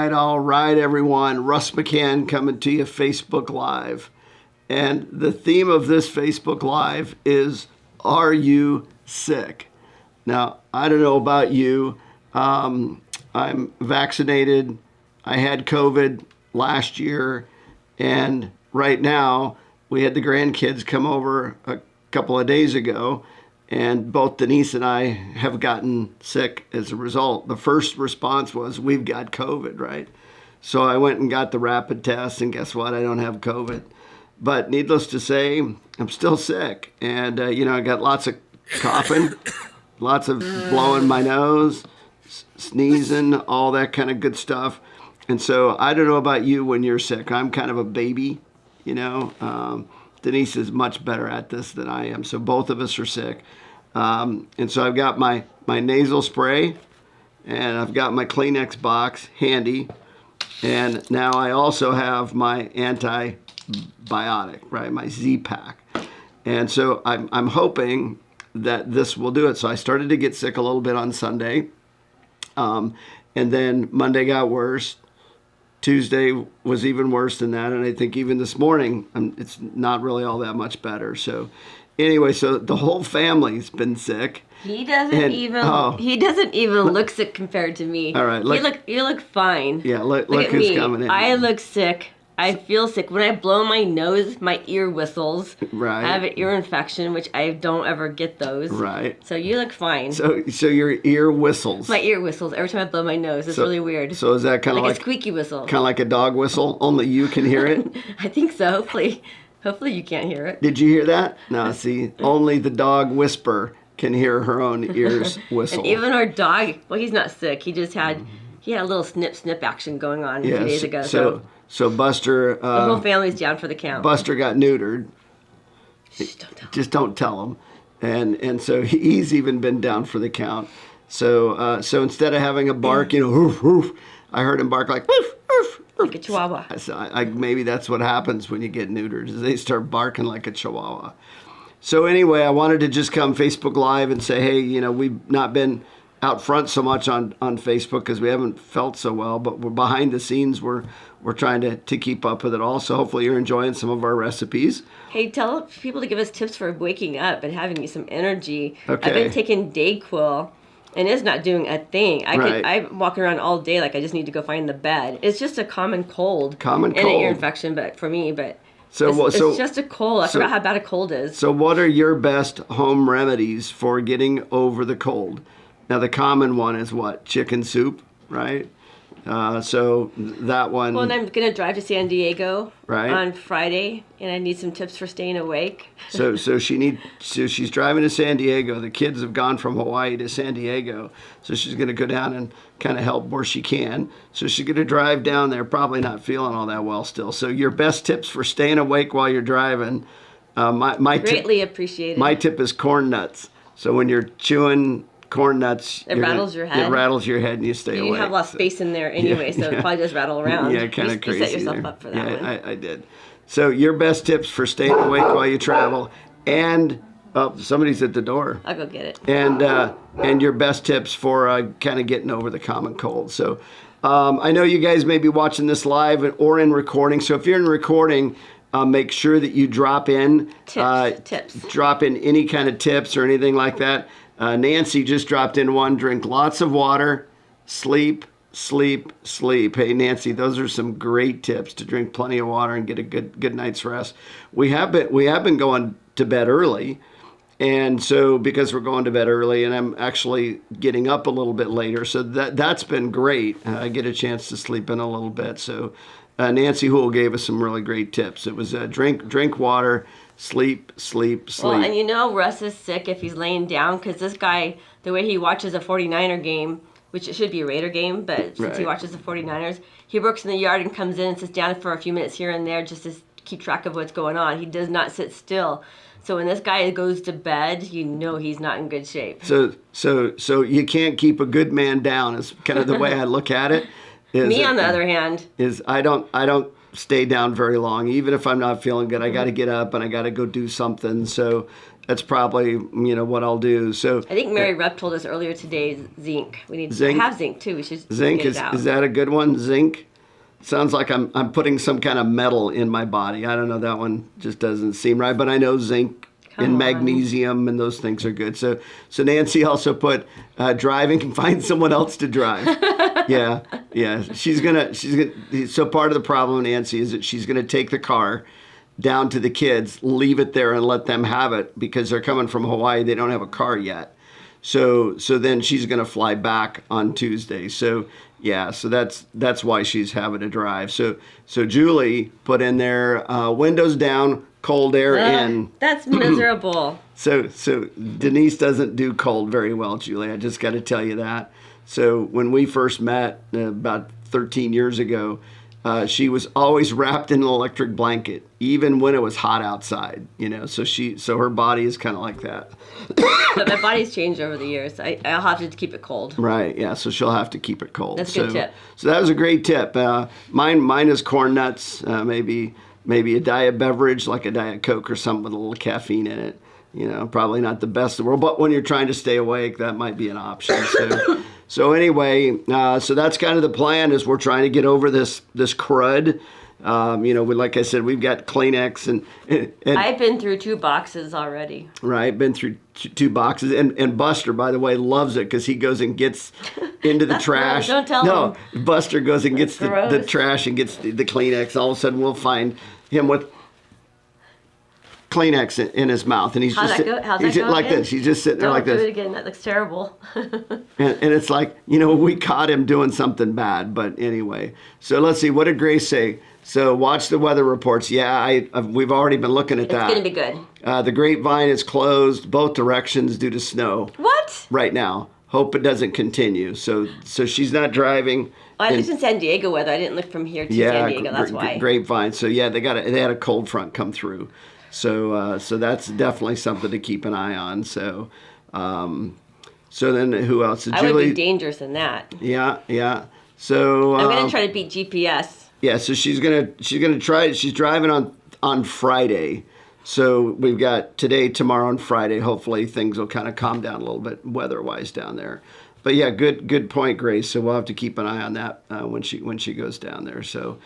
all right, everyone. Russ McCann coming to you Facebook Live. And the theme of this Facebook Live is, are you sick? Now, I don't know about you. I'm vaccinated. I had COVID last year. And right now, we had the grandkids come over a couple of days ago. And both Denise and I have gotten sick as a result. The first response was, we've got COVID, right? So I went and got the rapid test, and guess what? I don't have COVID. But needless to say, I'm still sick. And, I got lots of coughing, lots of blowing my nose, sneezing, all that kind of good stuff. And so I don't know about you when you're sick. I'm kind of a baby, Denise is much better at this than I am, so both of us are sick. And so I've got my nasal spray, and I've got my Kleenex box handy, and now I also have my antibiotic, right, my Z-Pack. And so I'm hoping that this will do it. So I started to get sick a little bit on Sunday, and then Monday got worse. Tuesday was even worse than that, and I think even this morning, it's not really all that much better. So anyway, so the whole family's been sick. He doesn't even look sick compared to me. All right, you look fine. Yeah, look who's coming in. I look sick. I feel sick. When I blow my nose, my ear whistles. Right. I have an ear infection, which I don't ever get those. Right. So you look fine. So your ear whistles. My ear whistles every time I blow my nose. It's really weird. So is that kind of like a squeaky whistle? Kind of like a dog whistle, only you can hear it? I think so. Hopefully you can't hear it. Did you hear that? No, see, only the dog whisper can hear her own ears whistle. And even our dog, well, he's not sick. He just had a little snip action going on a few days ago. So Buster... the whole family's down for the count. Buster got neutered. Shh, don't tell him. Just don't tell him. And so he's even been down for the count. So instead of having a bark, woof, woof, I heard him bark like, woof, woof, woof. Like a chihuahua. So maybe that's what happens when you get neutered, is they start barking like a chihuahua. So anyway, I wanted to just come Facebook Live and say, hey, we've not been out front so much on Facebook because we haven't felt so well, but we're behind the scenes. We're trying to keep up with it all. So hopefully you're enjoying some of our recipes. Hey, tell people to give us tips for waking up and having some energy. Okay. I've been taking Dayquil, and it's not doing a thing. I'm walking around all day like I just need to go find the bed. It's just a common cold. And an ear infection, but for me, it's just a cold. I forgot how bad a cold is. So what are your best home remedies for getting over the cold? Now, the common one is what? Chicken soup, right? So that one... Well, and I'm going to drive to San Diego on Friday, and I need some tips for staying awake. So she's driving to San Diego. The kids have gone from Hawaii to San Diego. So she's going to go down and kind of help where she can. So she's going to drive down there, probably not feeling all that well still. So your best tips for staying awake while you're driving... Greatly appreciated. My tip is corn nuts. So when you're chewing... corn nuts. It rattles your head. It rattles your head and you stay awake. You have a lot of space in there anyway, so it probably does rattle around. Yeah, kind of crazy. You set yourself up for that one. I did. So your best tips for staying awake while you travel, and somebody's at the door. I'll go get it. And your best tips for kind of getting over the common cold. So I know you guys may be watching this live or in recording. So if you're in recording, make sure that you drop in tips. Drop in any kind of tips or anything like that. Nancy just dropped in one: drink lots of water, sleep, sleep, sleep. Hey, Nancy, those are some great tips, to drink plenty of water and get a good night's rest. We have been going to bed early, and so because we're going to bed early, and I'm actually getting up a little bit later, so that's been great. I get a chance to sleep in a little bit. So Nancy Houle gave us some really great tips. It was drink water. Sleep, sleep, sleep. Well, and Russ is sick if he's laying down, because this guy, the way he watches a 49er game, which it should be a Raider game, but since he watches the 49ers, he works in the yard and comes in and sits down for a few minutes here and there just to keep track of what's going on. He does not sit still. So when this guy goes to bed, he's not in good shape. So you can't keep a good man down, is kind of the way I look at it. Me, on the other hand, is I don't stay down very long. Even if I'm not feeling good, I got to get up and I got to go do something. So that's probably what I'll do. So I think Mary Rupp told us earlier today zinc. We need zinc. to have zinc too. We should Zinc get it out. is that a good one? Zinc sounds like I'm putting some kind of metal in my body. I don't know, that one just doesn't seem right, but I know zinc and magnesium and those things are good. So Nancy also put driving, find someone else to drive. Yeah. She's gonna. So part of the problem, Nancy, is that she's gonna take the car down to the kids, leave it there, and let them have it because they're coming from Hawaii. They don't have a car yet. So then she's gonna fly back on Tuesday. So yeah. So that's why she's having to drive. So Julie put in there windows down, cold air in. That's miserable. So Denise doesn't do cold very well, Julie. I just got to tell you that. So when we first met about 13 years ago, she was always wrapped in an electric blanket, even when it was hot outside. So her body is kind of like that. But my body's changed over the years. I'll have to keep it cold. Right. Yeah. So she'll have to keep it cold. That's a good tip. So that was a great tip. Mine is corn nuts. Maybe a diet beverage like a Diet Coke or something with a little caffeine in it. Probably not the best in the world, but when you're trying to stay awake, that might be an option. So anyway, so that's kind of the plan, is we're trying to get over this crud. Like I said, we've got Kleenex and I've been through 2 boxes already. Right, been through 2 boxes, and Buster, by the way, loves it because he goes and gets into the trash. Don't tell him. Buster goes and gets the trash and gets the Kleenex. All of a sudden, we'll find him with Kleenex in his mouth, and he's How's just that go like again? this. He's just sitting there like this. Don't do it again. That looks terrible. And it's like, we caught him doing something bad. But anyway, so let's see. What did Grace say? So watch the weather reports. Yeah, we've already been looking at that. It's going to be good. The grapevine is closed both directions due to snow. What? Right now. Hope it doesn't continue. So she's not driving. I lived in San Diego weather. I didn't look from here to San Diego. That's why. Grapevine. So yeah, they had a cold front come through. So that's definitely something to keep an eye on. So then who else? I would be dangerous in that. Yeah. So I'm gonna try to beat GPS. Yeah. So she's gonna try. She's driving on Friday. So we've got today, tomorrow, and Friday. Hopefully things will kind of calm down a little bit weather-wise down there. But yeah, good point, Grace. So we'll have to keep an eye on that when she goes down there. So.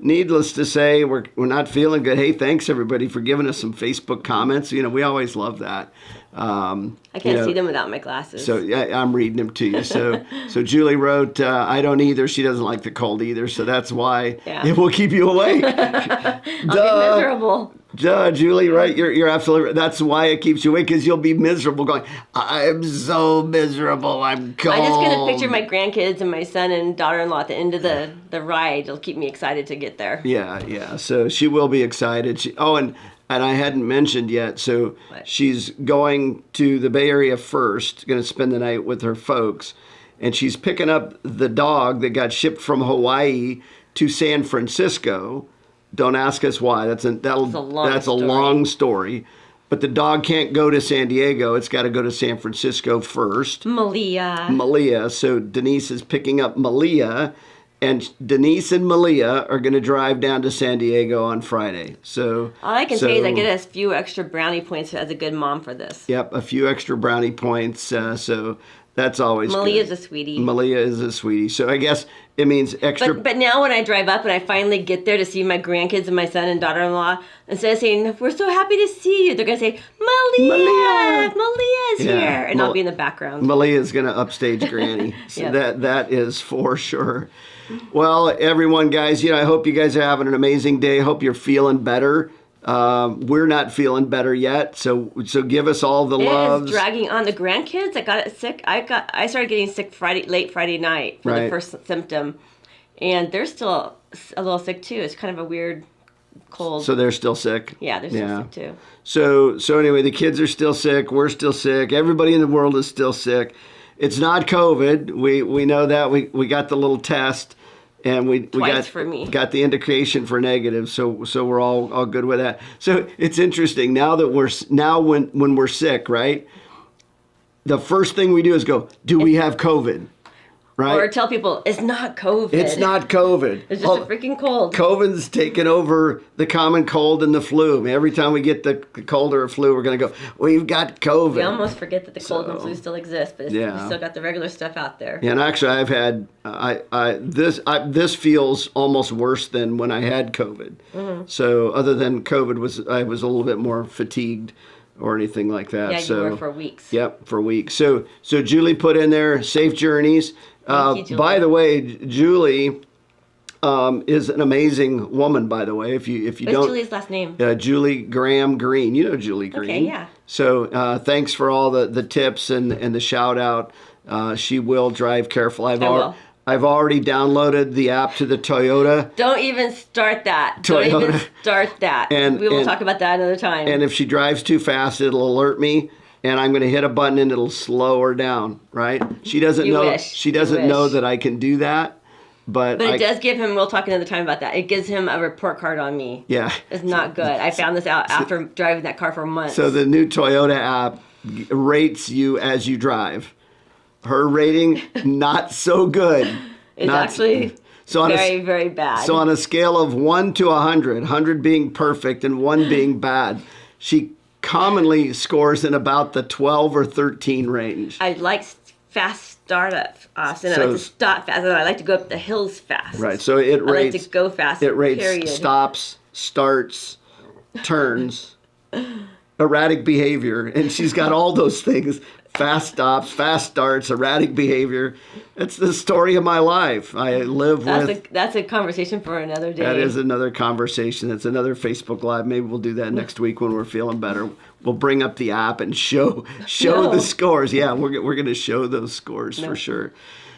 Needless to say, we're not feeling good. Hey, thanks everybody for giving us some Facebook comments. We always love that. I can't see them without my glasses. So yeah, I'm reading them to you. So Julie wrote, I don't either. She doesn't like the cold either. So that's why it will keep you awake. I'll be miserable. Duh, Julie, right? You're absolutely right. That's why it keeps you awake, because you'll be miserable going, I'm so miserable, I'm cold. I'm just going to picture my grandkids and my son and daughter-in-law at the end of the ride. It'll keep me excited to get there. Yeah. So she will be excited. And I hadn't mentioned yet, so she's going to the Bay Area first, going to spend the night with her folks, and she's picking up the dog that got shipped from Hawaii to San Francisco. Don't ask us why. That's a long story. But the dog can't go to San Diego. It's got to go to San Francisco first. Malia. So Denise is picking up Malia, and Denise and Malia are going to drive down to San Diego on Friday. So all I can say is I get a few extra brownie points as a good mom for this. Yep, a few extra brownie points. So that's always Malia's good. a sweetie. Malia is a sweetie. So I guess it means extra. But now when I drive up and I finally get there to see my grandkids and my son and daughter-in-law, instead of saying, we're so happy to see you, they're going to say, Malia's here. And I'll be in the background. Malia's going to upstage Granny. So that is for sure. Well, everyone, guys, I hope you guys are having an amazing day. Hope you're feeling better. We're not feeling better yet, so give us all the love. It is dragging on. The grandkids that got sick. I started getting sick late Friday night for the first symptom, and they're still a little sick too. It's kind of a weird cold. So they're still sick. Yeah, they're still sick too. So anyway, the kids are still sick. We're still sick. Everybody in the world is still sick. It's not COVID. We know that. We got the little test. And we got the indication for negative, so we're all good with that. So it's interesting now that when we're sick, right? The first thing we do is go, do we have COVID? Right? Or tell people it's not COVID. It's not COVID. It's just a freaking cold. COVID's taken over the common cold and the flu. I mean, every time we get the cold or flu, we're going to go, we've got COVID. We almost forget that the cold and flu still exist, but we still got the regular stuff out there. Yeah, and actually, I've had this feels almost worse than when I had COVID. Mm-hmm. So other than COVID, I was a little bit more fatigued or anything like that. Yeah, you were for weeks. Yep, for weeks. So Julie put in there, safe journeys. Thank you, by the way, Julie is an amazing woman. By the way, if you What's don't, Julie's last name? Julie Graham Green. You know Julie Green. Okay, yeah. So thanks for all the tips and the shout out. She will drive careful. I've already downloaded the app to the Toyota. Don't even start that. Toyota. Don't even start that. And we will talk about that another time. And if she drives too fast, it'll alert me. And I'm going to hit a button and it'll slow her down, right? She doesn't know. She doesn't know that I can do that, but it does give him. We'll talk another time about that. It gives him a report card on me. Yeah, it's not good. I found this out after driving that car for months. So the new Toyota app rates you as you drive. Her rating not so good. It's actually very, very bad. So on a scale of 1 to 100, 100 being perfect and 1 being bad, she commonly scores in about the 12 or 13 range. I like fast startup, Austin. I like to stop fast, and I like to go up the hills fast. Right. So it rates. I like to go fast. It rates period. Stops, starts, turns, erratic behavior, and she's got all those things. Fast stops, fast starts, erratic behavior. It's the story of my life. I live with... That's a conversation for another day. That is another conversation. That's another Facebook Live. Maybe we'll do that next week when we're feeling better. We'll bring up the app and show the scores. Yeah, we're going to show those scores for sure.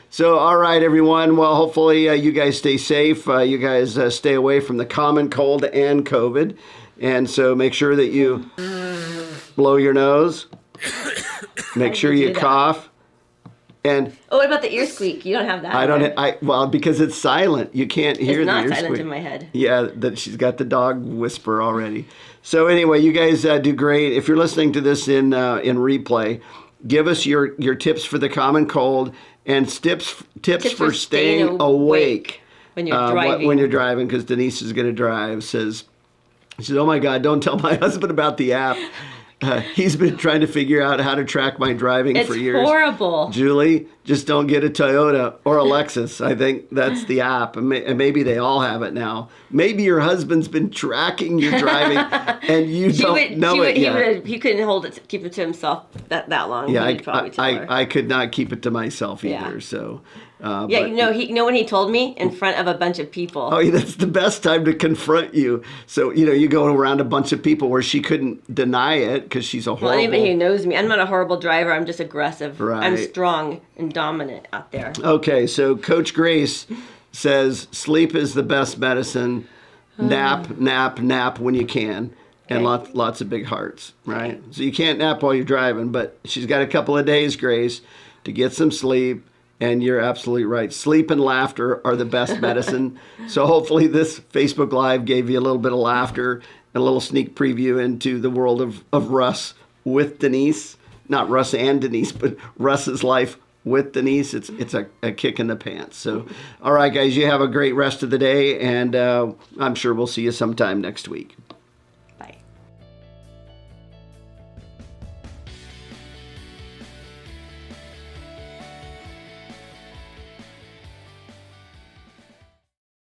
So, all right, everyone. Well, hopefully you guys stay safe. You guys stay away from the common cold and COVID. And so make sure that you blow your nose. Make sure you cough. And what about the ear squeak? You don't have that. I don't. Well, because it's silent. You can't hear the ear squeak. It's not silent in my head. Yeah, that she's got the dog whisper already. So anyway, you guys do great. If you're listening to this in replay, give us your tips for the common cold and tips for staying awake when you're driving. When you're driving, because Denise is going to drive. She says, "Oh my God, don't tell my husband about the app." He's been trying to figure out how to track my driving for years. It's horrible. Julie, just don't get a Toyota or a Lexus. I think that's the app. And maybe they all have it now. Maybe your husband's been tracking your driving and you don't know it yet. He couldn't keep it to himself that long. Yeah, I could not keep it to myself either. Yeah. So. When he told me in front of a bunch of people. Oh, yeah, that's the best time to confront you. So, you go around a bunch of people where she couldn't deny it because she's a horrible... Well, anybody who knows me, I'm not a horrible driver. I'm just aggressive. Right. I'm strong and dominant out there. Okay, so Coach Grace says sleep is the best medicine. Nap, nap, nap when you can. And lots of big hearts, right? Okay. So you can't nap while you're driving, but she's got a couple of days, Grace, to get some sleep. And you're absolutely right. Sleep and laughter are the best medicine. So hopefully this Facebook Live gave you a little bit of laughter and a little sneak preview into the world of Russ with Denise. Not Russ and Denise, but Russ's life with Denise. It's a kick in the pants. So, all right, guys, you have a great rest of the day, and I'm sure we'll see you sometime next week.